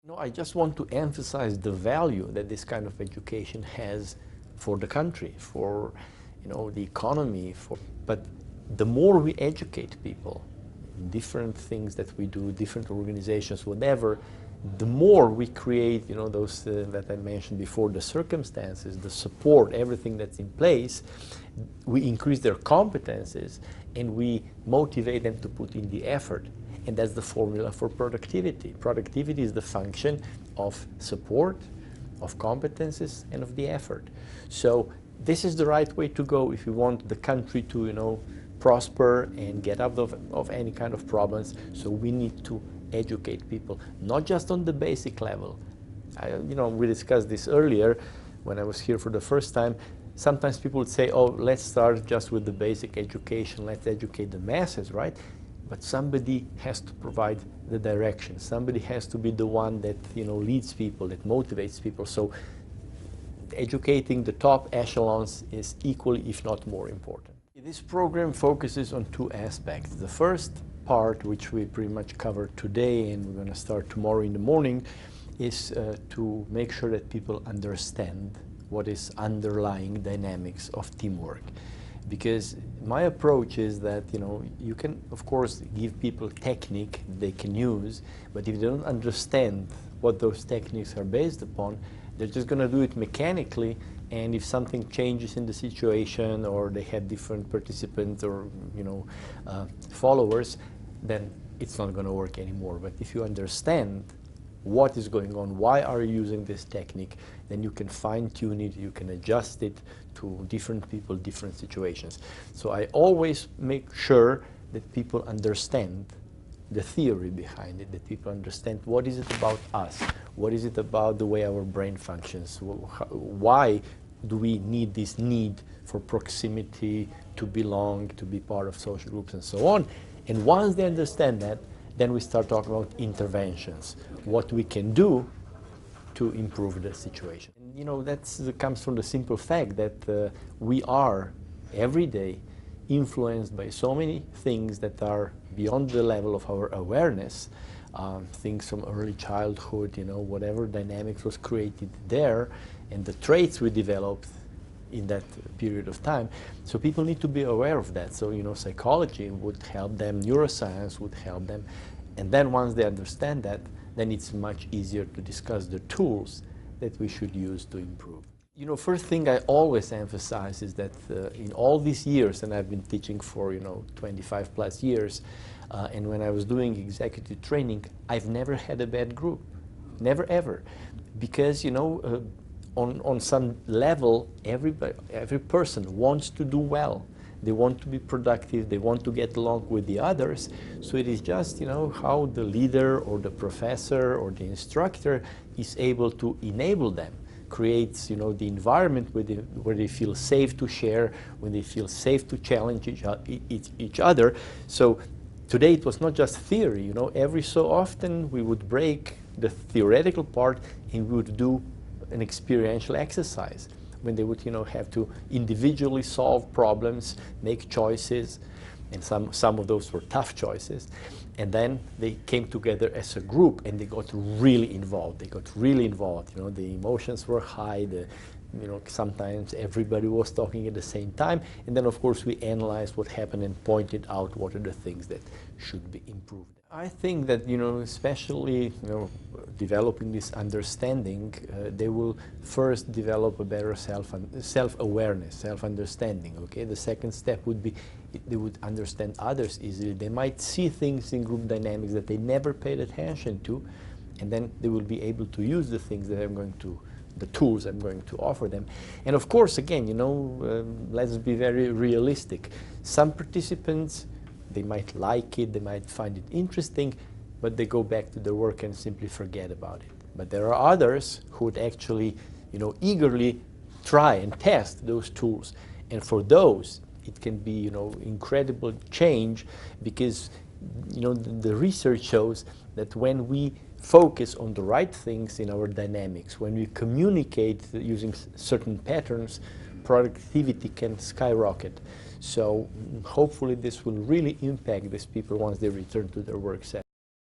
No, I just want to emphasize the value that this kind of education has for the country, for the economy. But the more we educate people in different things that we do, different organizations, whatever, the more we create, those that I mentioned before, the circumstances, the support, everything that's in place. We increase their competences and we motivate them to put in the effort. And that's the formula for productivity. Productivity is the function of support, of competences, and of the effort. So this is the right way to go if you want the country to, prosper and get out of any kind of problems. So we need to educate people, not just on the basic level. We discussed this earlier when I was here for the first time. Sometimes people would say, oh, let's start just with the basic education, let's educate the masses, right? But somebody has to provide the direction. Somebody has to be the one that leads people, that motivates people. So educating the top echelons is equally, if not more important. This program focuses on two aspects. The first part, which we pretty much covered today and we're going to start tomorrow in the morning, is to make sure that people understand what is underlying dynamics of teamwork. Because my approach is that, you can, of course, give people technique they can use, but if they don't understand what those techniques are based upon, they're just going to do it mechanically, and if something changes in the situation or they have different participants or, followers, then it's not going to work anymore. But if you understand what is going on, why are you using this technique, then you can fine-tune it, you can adjust it to different people, different situations. So I always make sure that people understand the theory behind it, that people understand what is it about us, what is it about the way our brain functions, why do we need this need for proximity, to belong, to be part of social groups and so on. And once they understand that, then we start talking about interventions, what we can do to improve the situation. And, that comes from the simple fact that we are every day influenced by so many things that are beyond the level of our awareness, things from early childhood, whatever dynamics was created there, and the traits we developed in that period of time. So people need to be aware of that. So, psychology would help them, neuroscience would help them. And then once they understand that, then it's much easier to discuss the tools that we should use to improve. First thing I always emphasize is that in all these years, and I've been teaching for, 25 plus years, and when I was doing executive training, I've never had a bad group. Never ever. Because, on some level, every person wants to do well. They want to be productive, they want to get along with the others. So it is just, how the leader or the professor or the instructor is able to enable them, creates, the environment where they feel safe to share, when they feel safe to challenge each other. So today it was not just theory, every so often we would break the theoretical part and we would do an experiential exercise when they would, have to individually solve problems, make choices, and some of those were tough choices. And then they came together as a group and they got really involved. The emotions were high, sometimes everybody was talking at the same time. And then, of course, we analyzed what happened and pointed out what are the things that should be improved. I think that, especially, developing this understanding, they will first develop a better self-awareness, self-understanding, okay? The second step would be they would understand others easily. They might see things in group dynamics that they never paid attention to, and then they will be able to use the things that the tools I'm going to offer them. And of course, again, let's be very realistic. Some participants, they might like it, they might find it interesting, but they go back to their work and simply forget about it. But there are others who would actually, eagerly try and test those tools. And for those, it can be, incredible change, because, the research shows that when we focus on the right things in our dynamics, when we communicate using certain patterns, productivity can skyrocket. So hopefully this will really impact these people once they return to their work setting.